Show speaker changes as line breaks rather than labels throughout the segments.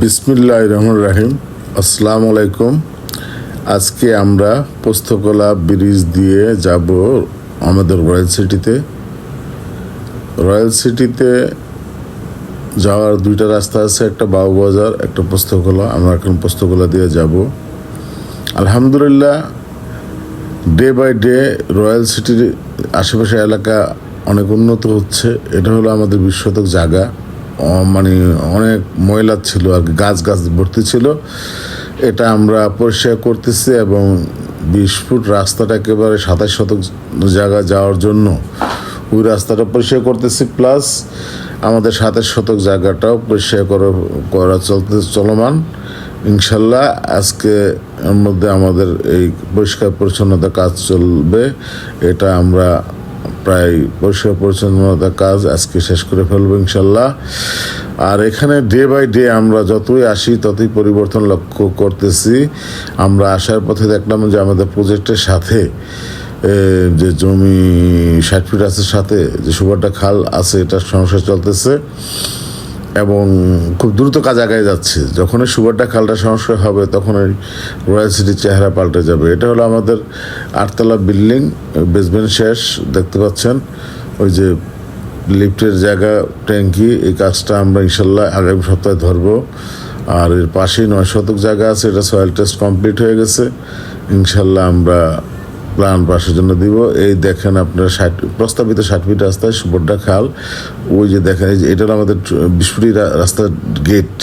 বিসমিল্লাহির রহমানির রহিম। আসসালামু আলাইকুম। আজকে আমরা পোস্তকলা ব্রিজ দিয়ে যাব আমাদের রয়্যাল সিটিতে যাওয়ার দুইটা রাস্তা আছে, একটা বাবুবাজার, একটা পোস্তকলা। আমরা এখন পোস্তকলা দিয়ে যাব। আলহামদুলিল্লাহ, ডে বাই ডে রয়্যাল সিটির আশেপাশে এলাকা অনেক উন্নত হচ্ছে। এটা হলো আমাদের 20 শতক জায়গা, মানে অনেক ময়লা ছিল আর গাছ ভর্তি ছিল। এটা আমরা পরিষ্কার করতেছি এবং 20 ফুট রাস্তাটা একেবারে 27 শতক জায়গা যাওয়ার জন্য ওই রাস্তাটা পরিষ্কার করতেছি, প্লাস আমাদের 27 শতক জায়গাটাও পরিষ্কার করা চলমান। ইনশাল্লাহ আজকে এর মধ্যে আমাদের এই পরিষ্কার পরিচ্ছন্নতা কাজ চলবে। এটা আমরা প্রায় পরিষ্কার পরিচ্ছন্নতা কাজ আজকে শেষ করে ফেলবো ইনশাল্লাহ। আর এখানে ডে বাই ডে আমরা যতই আসি ততই পরিবর্তন লক্ষ্য করতেছি। আমরা আসার পথে দেখলাম যে আমাদের প্রজেক্টের সাথে যে জমি 60 ফিট আছে, সাথে যে সুবারটা খাল আছে, এটার সমস্যা চলতেছে এবং খুব দ্রুত কাজ আগায় যাচ্ছে। যখন এই সুবারটা খালটা সংস্কার হবে তখন ওই রয়্যাল সিটির চেহারা পাল্টে যাবে। এটা হলো আমাদের 8তলা বিল্ডিং, বেসমেন্ট শেষ, দেখতে পাচ্ছেন ওই যে লিফটের জায়গা, ট্যাঙ্কি। এই কাজটা আমরা ইনশাল্লাহ আগামী সপ্তাহে ধরবো। আর এর পাশেই 9 শতক জায়গা আছে, এটা সয়েল টেস্ট কমপ্লিট হয়ে গেছে। ইনশাল্লাহ আমরা প্ল্যান পাশের জন্য দিব। এই দেখেন আপনার প্রস্তাবিত 60 ফিট রাস্তায় সুবর্ডা খাল। ওই যে দেখেন, এই যে এটা আমাদের 20 ফুটি রাস্তার গেট।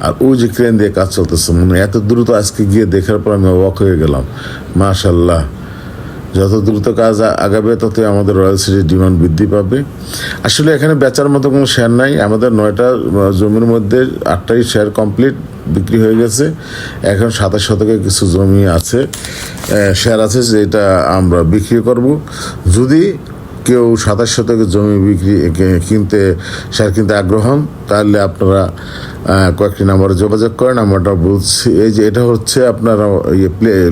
আর ওই যে ক্রেন দিয়ে কাজ চলতেছে, মানে এত দ্রুত আজকে গিয়ে দেখার পর আমি অবাক হয়ে গেলাম। মাশাল্লাহ, যত দ্রুত কাজ আগাবে ততই আমাদের রয়্যাল সিটির ডিমান্ড বৃদ্ধি পাবে। আসলে এখানে বেচার মতো কোনো শেয়ার নাই। আমাদের 9টা জমির মধ্যে 8টাই শেয়ার কমপ্লিট বিক্রি হয়ে গেছে। এখন 27 শতকে কিছু জমি আছে, শেয়ার আছে, যেটা আমরা বিক্রি করব। যদি কেউ 27 শতকের জমি শেয়ার কিনতে আগ্রহ হন, তাহলে আপনারা কয়েকটি নাম্বারে যোগাযোগ করেন। নাম্বারটা বলছি, এই যে এটা হচ্ছে আপনার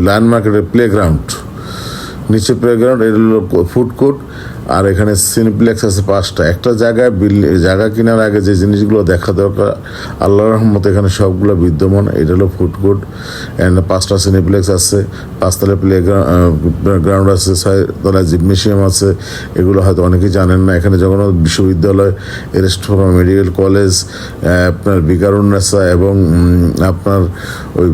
লায়ন মার্কেটের প্লেগ্রাউন্ড, নিচে প্লেগ্রাউন্ড, এটা হলো ফুড কোর্ট, আর এখানে সিনিপ্লেক্স আছে 5টা। একটা জায়গা কেনার আগে যে জিনিসগুলো দেখা দরকার, আল্লাহর রহমতে এখানে সবগুলো বিদ্যমান। এটা হলো ফুড কোর্ট, 5টা সিনিপ্লেক্স আছে, 5তলা প্লেগ্রাউন্ড আছে, 6তলা জিমনেশিয়াম আছে। এগুলো হয়তো অনেকেই জানেন না। এখানে জগন্নাথ বিশ্ববিদ্যালয়, এরেস্টফর্মা মেডিকেল কলেজ, আপনার বিকারুন্নেসা এবং আপনার ওই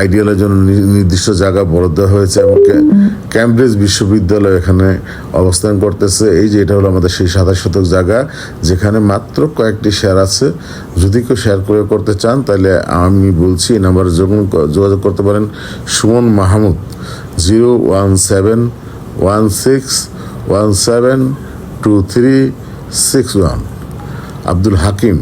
আইডিয়ালের জন্য নির্দিষ্ট জায়গা বরাদ্দ হয়েছে এবং ক্যামব্রিজ বিশ্ববিদ্যালয় এখানে অবস্থান করতেছে। এই যে এটা হলো আমাদের সেই 27 শতক জায়গা, যেখানে মাত্র কয়েকটি শেয়ার আছে। যদি কেউ শেয়ার করতে চান, তাহলে আমি বলছি এই নাম্বারে যোগাযোগ করতে পারেন। সুমন মাহমুদ 01716172361, আব্দুল হাকিম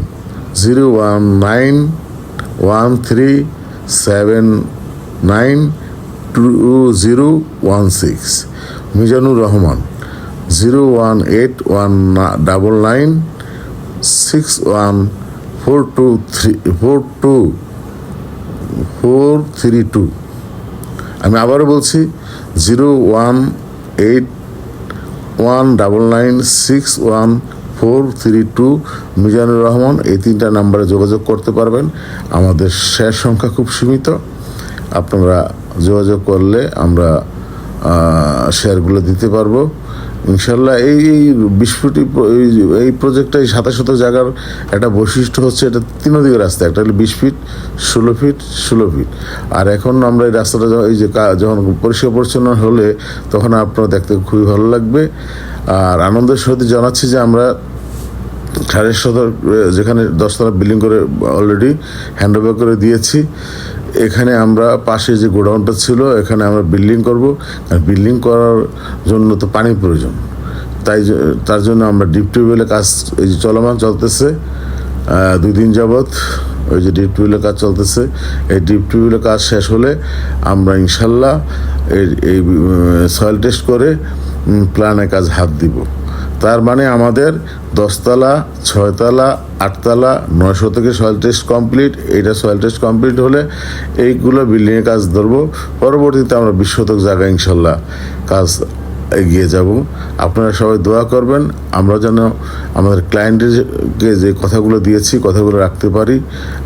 01913792016, মিজানুর রহমান 0181961423432। আমি আবারও বলছি 01819961432, মিজানুর রহমান। এই 3টা নাম্বারে যোগাযোগ করতে পারবেন। আমাদের শেয়ার সংখ্যা খুব সীমিত, আপনারা যোগাযোগ করলে আমরা শেয়ারগুলো দিতে পারবো ইনশাল্লাহ। এই 20 ফুটি এই প্রজেক্টটা, এই 27 শতক জায়গার একটা বৈশিষ্ট্য হচ্ছে এটা 3 দিকের রাস্তা। একটা হলো 20 ফিট, 16 ফিট, 16 ফিট। আর এখন আমরা এই রাস্তাটা এই যে যখন পরিষ্কার পরিচ্ছন্ন হলে তখন আপনারা দেখতে খুবই ভালো লাগবে। আর আনন্দের সহিত জানাচ্ছি যে আমরা 6.5 শতক, যেখানে 10তলা বিল্ডিং করে অলরেডি হ্যান্ড ওভার করে দিয়েছি। এখানে আমরা পাশে যে গোডাউনটা ছিল, এখানে আমরা বিল্ডিং করব। আর বিল্ডিং করার জন্য তো পানির প্রয়োজন, তার জন্য আমরা ডিপ টিউবওয়েলের কাজ এই যে চলতেছে 2 দিন যাবৎ। ওই যে ডিপ টিউবওয়েলের কাজ চলতেছে, এই ডিপ টিউবওয়েলের কাজ শেষ হলে আমরা ইনশাল্লাহ এই সয়েল টেস্ট করে প্ল্যানের কাজ হাত দিব। তার মানে আমাদের 10তলা, 6তলা, 8তলা, 9 শতকে সয়েল টেস্ট কমপ্লিট। এইটা সয়েল টেস্ট কমপ্লিট হলে এইগুলো বিল্ডিংয়ের কাজ ধরবো। পরবর্তীতে আমরা 20 শতক জায়গা ইনশাল্লাহ কাজ এগিয়ে যাব। আপনারা সবাই দোয়া করবেন, আমরা যেন আমাদের ক্লায়েন্টকে যে কথাগুলো দিয়েছি কথাগুলো রাখতে পারি।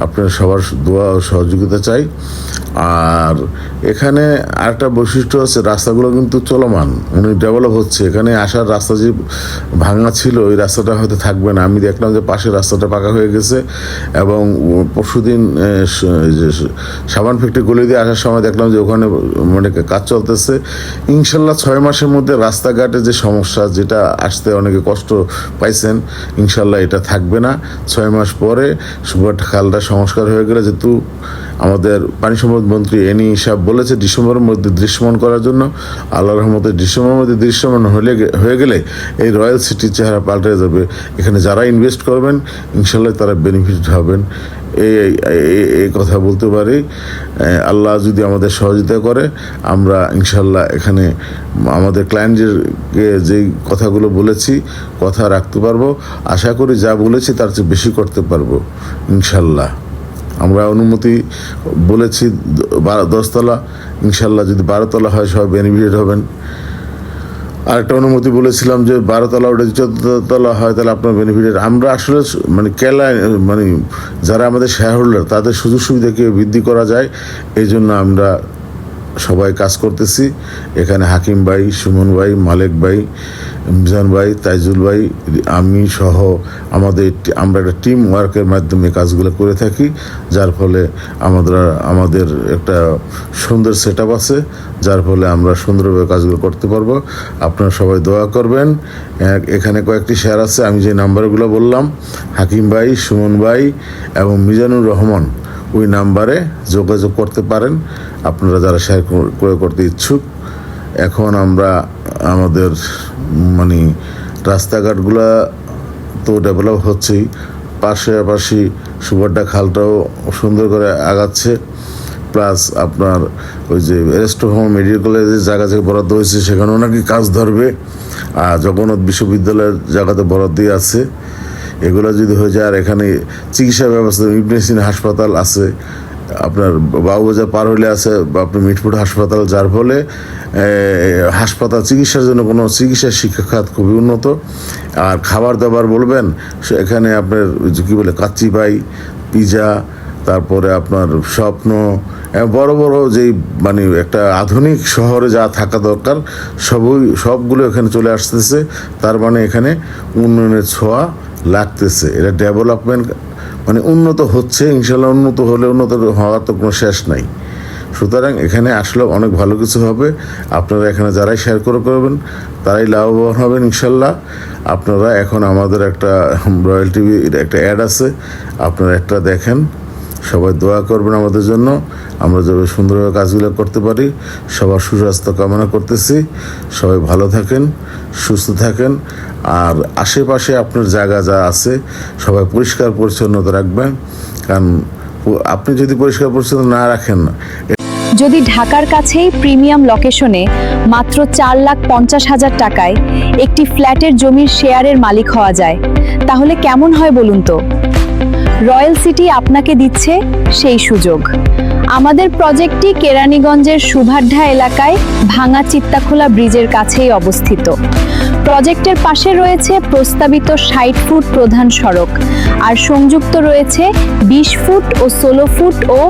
আপনারা সবার দোয়া ও সহযোগিতা চাই। আর এখানে আরেকটা বৈশিষ্ট্য আছে, রাস্তাগুলো কিন্তু চলমান, ডেভেলপ হচ্ছে। এখানে আসার রাস্তা যে ভাঙা ছিল ওই রাস্তাটা হয়তো থাকবে না। আমি দেখলাম যে পাশের রাস্তাটা পাকা হয়ে গেছে, এবং পরশুদিন সাবান ফ্যাক্টরি গলি দিয়ে আসার সময় দেখলাম যে ওখানে মানে কাজ চলতেছে। ইনশাল্লাহ 6 মাসের মধ্যে রাস্তাঘাটে যে সমস্যা, যেটা আসতে অনেকে কষ্ট পাইছেন, ইনশাল্লাহ এটা থাকবে না। 6 মাস পরে সুবহাট খালটা সংস্কার হয়ে গেলে, যেহেতু আমাদের পানি সম্পদ মন্ত্রী এনি সাহেব বলেছে ডিসেম্বরের মধ্যে দৃশ্যমান করার জন্য, আল্লাহর রহমতে ডিসেম্বরের মধ্যে দৃশ্যমান হয়ে গেলে এই রয়্যাল সিটির চেহারা পাল্টে যাবে। এখানে যারা ইনভেস্ট করবেন ইনশাল্লাহ তারা বেনিফিট হবেন, এই কথা বলতে পারি। আল্লাহ যদি আমাদের সহযোগিতা করে, আমরা ইনশাল্লাহ এখানে আমাদের ক্লায়েন্টদেরকে যেই কথাগুলো বলেছি কথা রাখতে পারবো। আশা করি যা বলেছি তার চেয়ে বেশি করতে পারবো ইনশাল্লাহ। আমরা অনুমতি বলেছি 10 তলা, ইনশাল্লাহ যদি 12 তলা হয় সবাই বেনিফিট হবেন। আরেকটা অনুমতি বলেছিলাম যে 12 তলা ওটা 14 তলা হয় তাহলে আপনার বেনিফিটের। আমরা আসলে মানে যারা আমাদের শেয়ার হোল্ডার তাদের সুযোগ সুবিধাকে বৃদ্ধি করা যায়, এই জন্য আমরা সবাই কাজ করতেছি। এখানে হাকিম ভাই, সুমন ভাই, মালেক ভাই, মিজান ভাই, তাইজুল ভাই, আমি সহ আমরা একটা টিম ওয়ার্কের মাধ্যমে কাজগুলো করে থাকি, যার ফলে আমাদের একটা সুন্দর সেট আপ আছে, যার ফলে আমরা সুন্দরভাবে কাজগুলো করতে পারবো। আপনারা সবাই দোয়া করবেন। এখানে কয়েকটি শেয়ার আছে, আমি যে নাম্বারগুলো বললাম, হাকিম ভাই, সুমন ভাই এবং মিজানুর রহমান, ওই নাম্বারে যোগাযোগ করতে পারেন আপনারা যারা শেয়ার ক্রয় করতে ইচ্ছুক। এখন আমরা আমাদের মানে রাস্তাঘাটগুলা তো ডেভেলপ হচ্ছেই, পাশাপাশি সুবহাট খালটাও সুন্দর করে আগাচ্ছে। প্লাস আপনার ওই যে এরেস্টোহোম মেডিকেল কলেজের জায়গা থেকে বরাদ্দ হয়েছে সেখানেও নাকি কাজ ধরবে, আর জগন্নাথ বিশ্ববিদ্যালয়ের জায়গাতে বরাদ্দ আছে। এগুলো যদি হয়ে যায়, আর এখানে চিকিৎসা ব্যবস্থা ইবনে সিনা হাসপাতাল আছে, আপনার বাবুবাজার পার হলে আছে আপনার মিটফুট হাসপাতাল, যার ফলে হাসপাতাল চিকিৎসার জন্য কোনো চিকিৎসা শিক্ষা খাত খুবই উন্নত। আর খাবার দাবার বলবেন, এখানে আপনার কী বলে কাচ্চি পাই, পিজা, তারপরে আপনার স্বপ্ন, বড় বড় যেই মানে একটা আধুনিক শহরে যা থাকা দরকার সবগুলো এখানে চলে আসতেছে। তার মানে এখানে উন্নয়নের ছোঁয়া লাগতেছে। এটা ডেভেলপমেন্ট মানে উন্নত হচ্ছে, ইনশাল্লাহ উন্নত হলে উন্নত হওয়ার তো কোনো শেষ নাই। সুতরাং এখানে আসলে অনেক ভালো কিছু হবে। আপনারা এখানে যারাই শেয়ার করবেন তারাই লাভবান হবেন ইনশাল্লাহ। আপনারা এখন আমাদের একটা রয়্যাল টিভির একটা অ্যাড আছে, আপনারা একটা দেখেন, সবাই দোয়া করবেন আমাদের জন্য, আমরা যাতে সুন্দরভাবে কাজগুলো করতে পারি। সবার সুস্বাস্থ্য কামনা করতেছি। সবাই ভালো থাকেন, সুস্থ থাকেন। আর আশেপাশে আপনার জায়গা যা আছে সবাই পরিষ্কার পরিচ্ছন্নতা রাখবেন, কারণ আপনি যদি পরিষ্কার পরিচ্ছন্ন না রাখেন না।
যদি ঢাকার কাছেই প্রিমিয়াম লোকেশনে মাত্র 4,50,000 টাকায় একটি ফ্ল্যাটের জমির শেয়ারের মালিক হওয়া যায়, তাহলে কেমন হয় বলুন তো? রয়্যাল সিটি আপনাকে দিচ্ছে সেই সুযোগ। আমাদের প্রজেক্টটি কেরানীগঞ্জের সুভাড্ডা এলাকায় ভাঙা চিত্তাখোলা ব্রিজের কাছেই অবস্থিত। প্রজেক্টের পাশে রয়েছে প্রস্তাবিত 60 ফুট প্রধান সড়ক, আর সংযুক্ত রয়েছে 20 ফুট ও 16 ফুট ও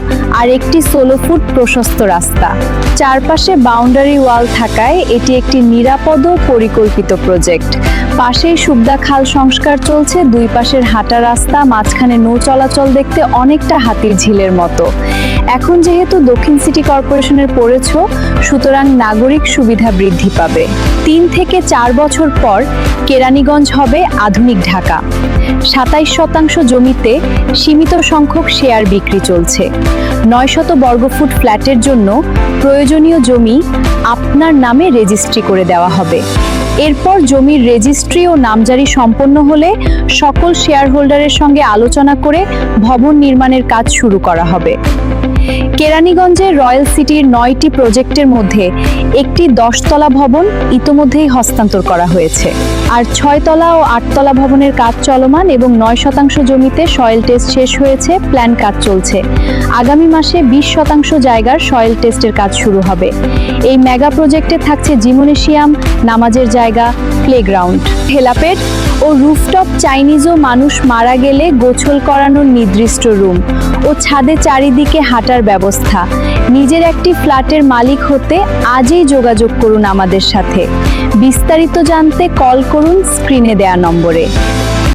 আরেকটি 16 ফুট প্রশস্ত রাস্তা। চারপাশে বাউন্ডারি ওয়াল থাকায় এটি একটি নিরাপদ ও পরিকল্পিত প্রজেক্ট। পাশেই সুবদা খাল সংস্কার চলছে, দুই পাশের হাঁটা রাস্তা, মাঝখানে নৌ চলাচল দেখতে অনেকটা হাতির ঝিলের মতো। এখন যেহেতু দক্ষিণ সিটি কর্পোরেশনের পড়েছ, সুতরাং নাগরিক সুবিধা বৃদ্ধি পাবে। 3 থেকে 4 বছর পর কেরানীগঞ্জ হবে আধুনিক ঢাকা। 27% জমিতে সীমিত সংখ্যক শেয়ার বিক্রি চলছে। 900 বর্গফুট ফ্ল্যাটের জন্য প্রয়োজনীয় জমি আপনার নামে রেজিস্ট্রি করে দেওয়া হবে। এরপর জমির রেজিস্ট্রি ও নামজারি সম্পন্ন হলে সকল শেয়ার হোল্ডারের সঙ্গে আলোচনা করে ভবন নির্মাণের কাজ শুরু করা হবে। কেরানীগঞ্জের রয়্যাল সিটির 9টি প্রজেক্টের মধ্যে একটি 10 তলা ভবন ইতোমধ্যেই হস্তান্তর করা হয়েছে, আর 6 তলা ও 8 তলা ভবনের কাজ চলমান এবং 9% জমিতে সয়েল টেস্ট শেষ হয়েছে, প্ল্যান কাজ চলছে। আগামী মাসে 20% জায়গার সয়েল টেস্টের কাজ শুরু হবে। এই মেগা প্রজেক্টে থাকছে জিমনেশিয়াম, নামাজের জায়গা, প্লেগ্রাউন্ড, হেলাপ্যাড ও রুফটপ চাইনিজও মানুষ মারা গেলে গোসল করানোর নির্দিষ্ট রুম ও ছাদে চারিদিকে হাঁটার ব্যবস্থা। নিজের একটি ফ্ল্যাটের মালিক হতে আজই যোগাযোগ করুন আমাদের সাথে। বিস্তারিত জানতে কল করুন স্ক্রিনে দেয়া নম্বরে।